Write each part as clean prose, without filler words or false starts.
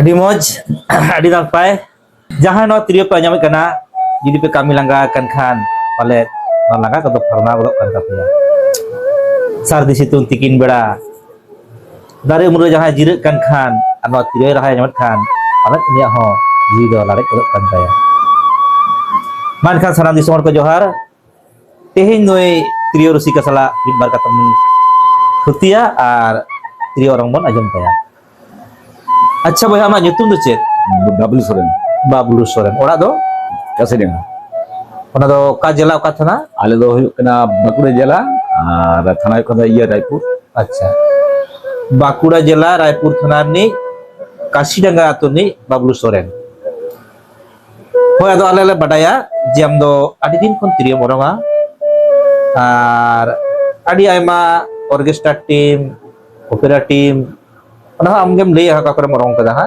Adi moj, adi nalpai. Jangan no trio pe nyamik kana. Jadi pe kami langga kan palet langga kata pernah bolok kan kapia. Sar di situ tikin beda. Dari umur jangan jirik kan anu trio rahaya nyamat palet ini ho jido larik bolok kan kaya. Man kan saran di somor ke Johar. Tehin noi trio rusika salah bar ketemu Hutia ar trio orang bon ajam kaya. अच्छा भैया हमारा nyutum tu cek Bablu Soren orang tu kasih dia orang tu ka jela ka thana ale do huyuk kana Bakura jela ar thana ko da iya Raipur अच्छा Bakura jela Raipur thana ni Kasidanga atu ni Bablu Soren hoy ado ale badaya jam do adi din kon trio moronga ar adi aima orchestra team opera team Nah, amgem lay ha kakore morong kada ha.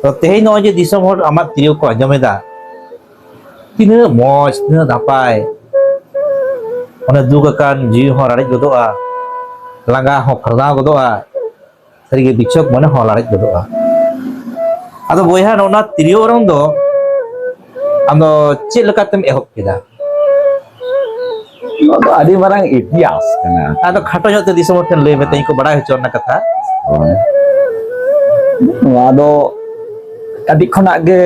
To tehi no je disom hor amat trio ko ajameda. Tina moj, tina dapai. Ona dugakan ji hor arit godoa. Langa ho kharda godoa. Sarige bichok mane hor arit godoa. Ado boyha ona trio orang do amdo chet lekatem ehop keda. adi marang itias kana Ado khato nyot disom hor ten lay beteng ko bada hechor na katha. ado kadi khona ge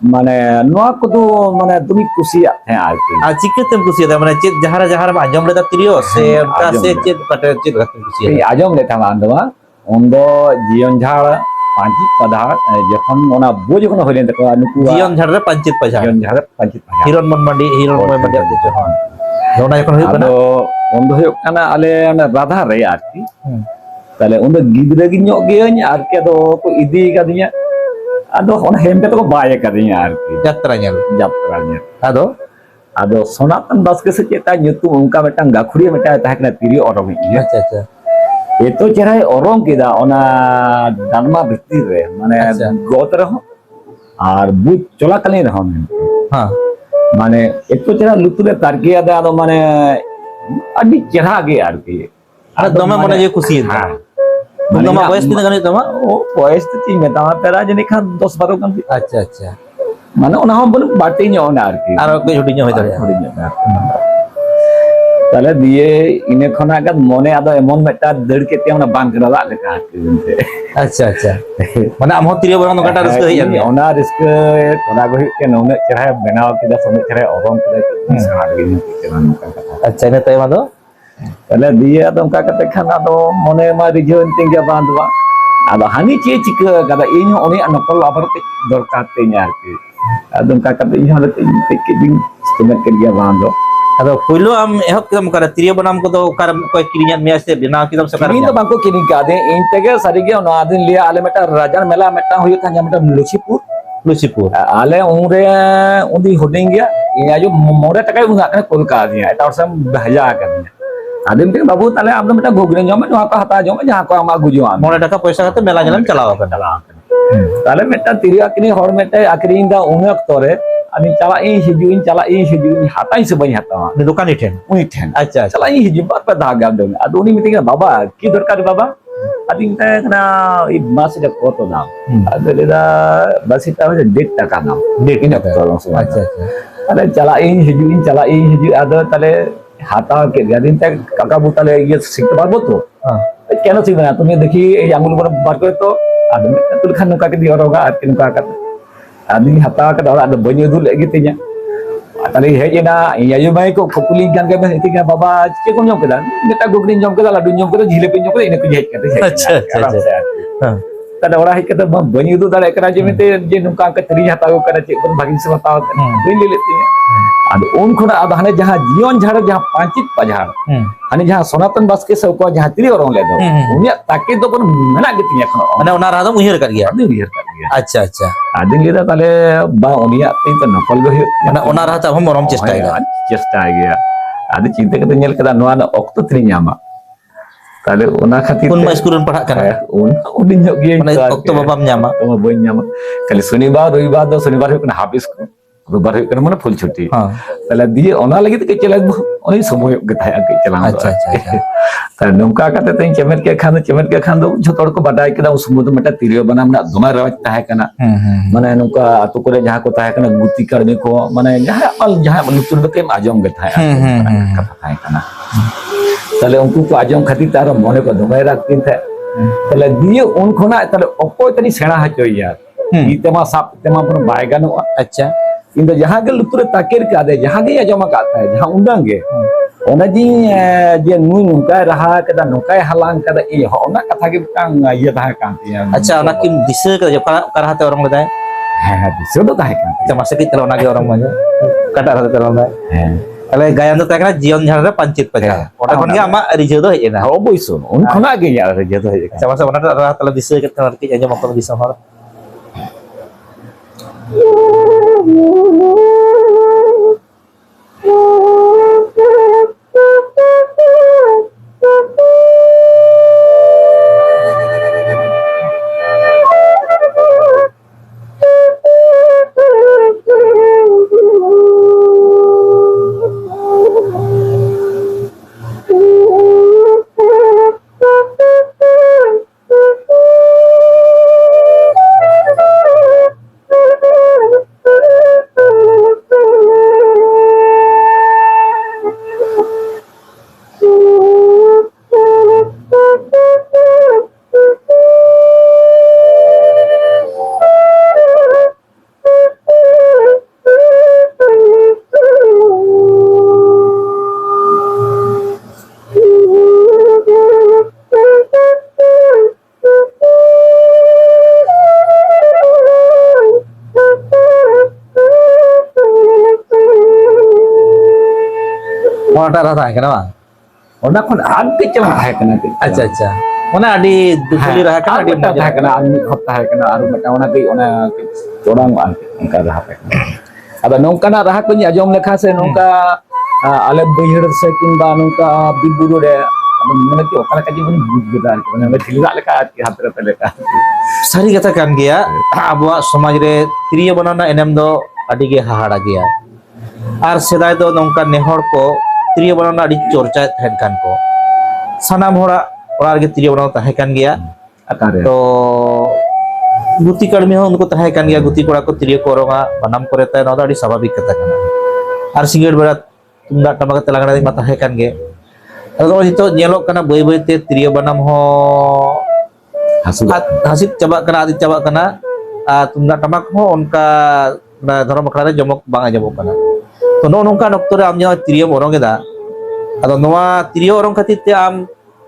mane noa ko do mane dumi kusiya the arki A chikatem kusiya mane chet jahara ma ajam leda trio se ka se chet pate chet gatem kusiya. ei ajom le thama andwa ondo jion jhar panji padhar jokhon ona bojo kono holen takwa nuku Jion jhar pancit pajak. jion jhar panji padhar Hiron mandi ade johon. Jona ekon huyuk kana. ado ondo huyuk kana ale ona radha re arki tale ondo gidra gi nyok ge arki ado ko idi kadinya ado ona hem ko baye kadinya arki Jatra nyal. jatranya Ado ado Sonatan Baske se ceta nyutum ungka metang gakhuri meta tahakna tiri orang ini acha. itu cerai orang kita ona danma bhitir re mane Acha. got reho ar bu chola kali reho Ha. mane itu cerai luture tarki ada ado mane adi cerah ge arki Ada doma mone je kusiya. ha Doma boys tina gani tama. oh boys tu ti meta pera jeni khan 10-12 kan Acha. mane ona hom bol bati nya ona arki Aro ko hudinya hoy dare. তাহলে দিয়ে ইনে খনাগাত মনে আদো এমন মেটা দড় কেতে আমরা বান করা লেখা আছে কিন্তু Acha. Mana amho trio borang kata reska hei ini ona risk kona go ke none cerah benaw kida sone cerah orang kida sangat gini pikiran kan kata Acha ne tay mado. তাহলে দিয়ে আদো কা kata kan ado mone ma rijon tingga bandwa ado hani che chika kada ini oni anopol abar te dorkar te nyarki ado ka kata ini hale te ding sebenarnya kerja bando Ado puilo am ehok kam kara trio banam ko do kar ko kirinyat me ase bina kidam sakar. ini to bangko kini kade intege sarige ono adin liya ale meta rajan mela meta hoyo tanya meta Luchipur Lucipur. ale umre undi hoding ya ini aja more takai unga kana kolka dia eta orsam bahaya kan adin te babu tale amna meta bogre jom no apa hata jom jaha ko ama gujuan Mone daka paisa kate mela jalan chalao kan. tale meta tiria kini hor meta akrin da unak tore ani cala in hijuin hatai sebanyak hata Ni dukan iten. uni ten Acha. cala in hijin bar pa daga dong adu uni mitinga baba ki dorkar baba ading ta kana i masih da koto na adu leda basi ta date ta kana Date ini ta. tolong semua Acha. ada cala in hijin ada tale hata ke gadin ta kaka butale ye sikta parbo to Ha. কেন শিখবে না তুমি দেখি এই আঙুল উপর বার করে তো আদমি তুল খান নুকা কে দিয়ে রোগা আর নুকা kat ading hata ka ora ada banyu dul gitu nya tali hejena ya yo mai ko khopuli gan ke ben itinga baba che ko nyom kedan meta gogrin jom keda ladu nyom keda jile pin nyom keda ine ko hej kate Acha. Ha. tada ora hej kata banyu du dare kara je mete je nuka ka tri hata ko kada che kon bhagin se bataw bin le lete ad un khona ad hane jaha jion jhar jaha pancit pajhar hane jaha Sonatan Baske se ko jaha tri orang le do unya take do kon mena gitu nya kono Mana onar radam uhir kar gya. adu lihat kan ya Acha. ading lida tale ba onia tin to nopal go Mana onar hata hom morom chesta ga. চেষ্টা গিয়া আদি চিন্তা করতে ñel kada noa na okto tri nyama tale ona khatir Pun ma iskurun padhak kana. un udin nyok gi Mana okto babam nyama. to boy nyama kali sunibar roibar do sunibar hukna habis ko रोबबार हुई करना माने full छुट्टी हाँ तले दिए ओना लगी के चला उनी समय के थाया के चला अच्छा अच्छा अच्छा तर नौका काते तें चमेट के खान दो जो तोड़ को बाडाय के उस मुद में तिरियो बना मना दुमा रवाज ताहे कना माने नौका आतु करे जहां को ताहे कना गुती करने को माने जहां लुतुर के आजम के थाया कथा थाहे कना तले उनको को आजम खातिर तार मने को दुमाय राखतिन थे तले दिए उन खोना तले ओको तनी सेणा हचो यार ई तेमा साप तेमा पर बाय गानो अच्छा इन जहां के लुतुर ताकेर का दे जहां के आजम का है जहां उंडांगे ओना जी जे नुई नुका रहा कदा नुकाय हलांग कदा ई ओना कथा के कांग ये ताहे कांतिया अच्छा ओना किम दिसे के जो करा हाते orang लेदाय हां दिसे दो ताहे कांति अच्छा masa kita orang lagi orang manja kata rata terlalu हां ale gayan do takna jion jhara pancit paja ota kon ge ama rijo do hejena oboiso un khona ge ya rijo do hejena अच्छा masa ona rata tala dise ke tar ki aja mokon bisa hor Orang rata kenapa? ओना खन आग के चला है कना के अच्छा अच्छा mana adi dukuli raha kan adi मजा है कना आदमी खत्ता है कना आरु मटा ओना के ओना चोड़ांग आन उनका रहा पे अब नौका रहा को आजम लेखा से नौका आले बहिर से किंबा नौका बिबुरु रे mana ki okala ka jibun budan mana thilira leka ki hatra teleka sari kata kan gaya abuak somaj re tiriyo banana enem do adi ge hahara gaya ar sedai do nongka nehor ko tiriyo banana adi chorcha thahen kan ko sanam hora orang ge tiriyo banana tahe kan gaya akare to guti karmi ho unko tahe kan gaya guti kora ko tiriyo ko oronga banam kore ta no adi sababik kata kana ar singgir berat tunda tamak telangana di mata he kan ge ado itu nyelok kana boy te tiriyo banam ho hasit coba kena adi coba kena tunda tamak ho onka ধরো মকড়ারে জমক বাঙা জমক kana to no nongka doktore am nya tiriyo orong eda ado noa tiriyo orong khatir te am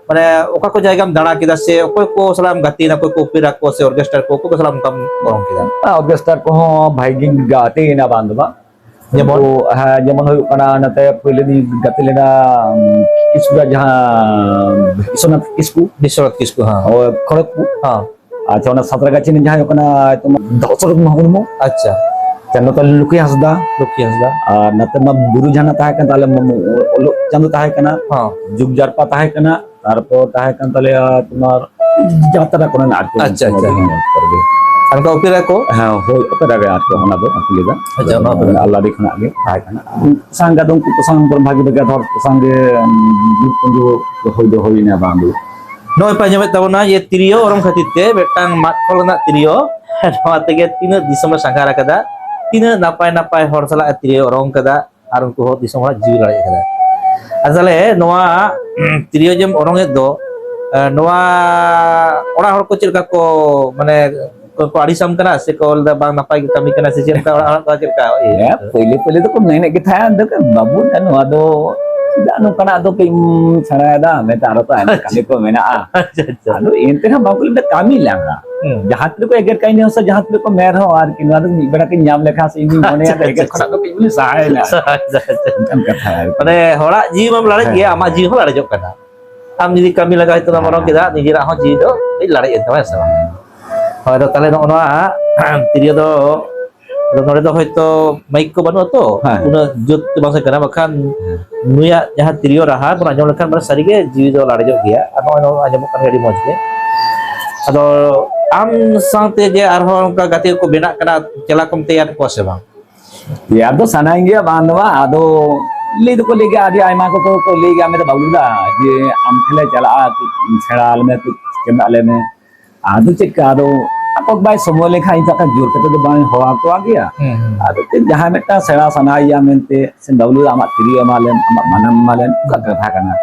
mane oka ko jayga am dana kida se okoy ko salam gati na koy ko opera ko se orchestra ko salam kam orong kida orchestra ko bhai gate na bandba jemon jemon hoy kana nate pहिले di gate lena kisura jahan bisonat kisku ha और खड़गपुर हां अच्छा ओना सतरगाची ने जहां kana Dasrath Mahmoud अच्छा चंदो तले लुकी हसदा और नते मा बुरु जाना ताहे कन ताले ओलो चंदो ताहे कना हां जुग जारपा ताहे कना तारपर ताहे कन ताले तुम्हार जात्रा कोन नाटक अच्छा अच्छा करबे अनका ओपेरा को हां होय ओपेरा गे आटको होना दो अकेले अच्छा ना अल्लाह देखना आगे ताहे कना संगा दम को संग पर भागी बगा धर संगे जुग दो होय ना बांदु noy panjamet tabona ye tiriyo orang khatir te betang mat kolona tiriyo noa tege tina disam sangara kada tina napai hor sala tiriyo orang kada ar unku ho disam jiwi lare kada asale noa tiriyo jem orang edo noa orang hor ko chilka ko mane ko adisam kana se ko da bang napai kami kana se chilka orang ko chilka ya pele to ko naik ke thaya ando kan babu anu ado tidak anu kana ado pe sana ada me taro to ana kami ko mena ado ente na bangkul da kami langa jahat ko eger kain hosa jahat ko mer ho ar kin ado ni beda kin nyam lekha se ini mone ada eger khana ko pe sahay na kan katha mane hora ji mam lare ge ama ji ho lare jok kana am jadi kami laga itu nama orang kita nijira ho ji do lare itu masa hoy do tale no tiriyo do nore do hoyto mic ko banu to una jut bangsa kana bakan nuya jahat tiriyo raha pun ajam lekan bar sari ge jiwi do lare jok dia ano ajam kan gadi moj ge ado am sangte je arho ka gati ko benak kana cela kom teyar ko se bang Ya ado sanain dia bang doa ado ले तो को ले गया आदि आयमा को ले गया मेरे बाबू दा जे am खेले चला छेड़ा में तो केना ले में आदो चेक का आदो apa बाय समो लेखा इन तक जोर कते तो बाय होआ को आ गया आदो ते जहां मेटा सेड़ा सनाया मेनते से बाबू आमा तिरिया मालेन आमा मनम मालेन का कथा kana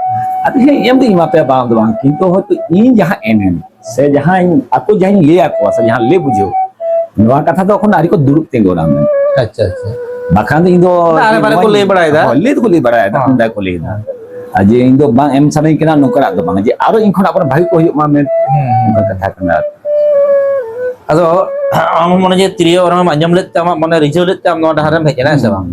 आदो हे एम दी मापे बांग दो बांग किंतु हो तो इन जहां एनएन से जहां aku जहां ले आको से जहां ले बुझो नवा कथा तो এখন आरी को दुरुप तेंगो राम अच्छा अच्छा bahkan itu Nah, ada pada kuliah berai dah. Kuliah berai dah, anda kuliah dah. Aje itu bang em sana kena nukar tu bang. Aje aro ingkon apa bagi ko hidup mamen. Bukan kata kena. Ado am mone je trio orang anjam let ama mone rijau let am no daharam heje na sa bang.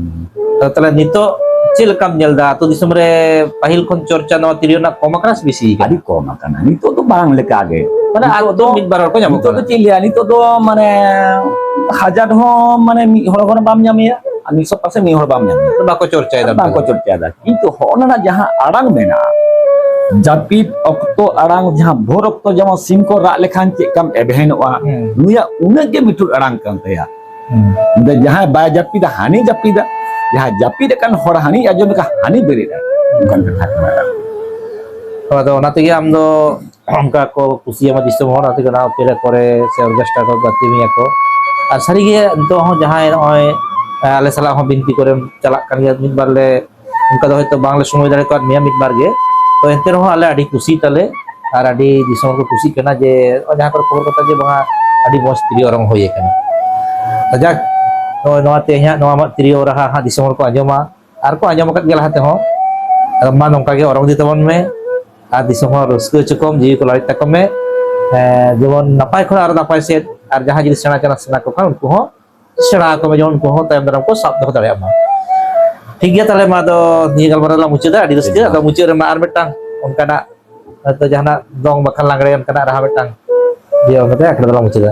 Tala nito cil kam nyelda tu disumre pahil kon corca no trio na koma keras bisi kan. Adi ko makan. Itu tu bang leka age. Pada ado mid barar ko nyamuk. Itu tu cilia itu tu mane hajar ho mane mi horo kono bam nyamia. Ani so pase mi hor bam nyamia. Bako corca ida. Bang ko corca dah. Itu hona na jahan arang mena. Japit okto arang jahan bhor okto jama sim ko rak lekhan cek kam ebhenoa. Nuya unag ge mitur arang kan taya. Udah jahan ba japit dah hani japit dah. Jahan japit kan hor hani ajo ka hani beri dah. Bukan kata kemana. Ado onate ge am do onka ko kusi ama disum hor ate kana pere kore se orchestra ko batimi ko. Ar sari ge to ho jahan oi ale salah ho binti করে চালাক kan ge midbar le onka do hoyto bangla সময় dare ko miya midbar ge to ente ho ale adi kusi tale ar adi disum ko kusi kana je jahan kor khobor kata je banga adi mos trio orang hoye kana tajak no no te nya no amat trio raha ha disum ko anjoma ar ko anjom kat ge lahate ho man onka ge orang di tabon me ar disum ho rusko chukom ji ko larit takom me jemon napai ko ar napai set ar jahan jinis sena sena sena ko kan unku ho sera ko me jon ko ho tayam dalam ko sab do dare ama ठीक गया तले मा दो ni galmara la mucida adi reski ada mucida ma ar metang onkana atau jahana dong bakal langre onkana raha metang dia onate akra dalam mucida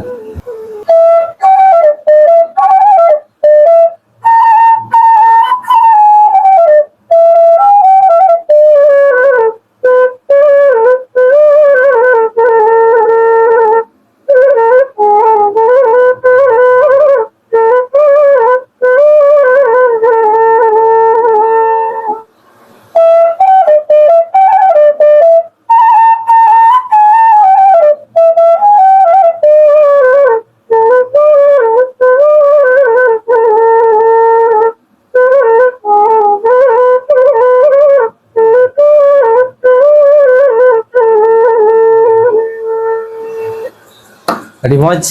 Adi moj,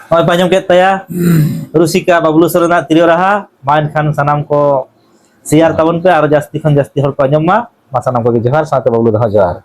oi panjang ket taya, Rusika Bablu Sorona trio raha, main kan sanam ko siar tahun pe aro jasti hor panjang ma, masanam ko johar sate Bablu dah johar.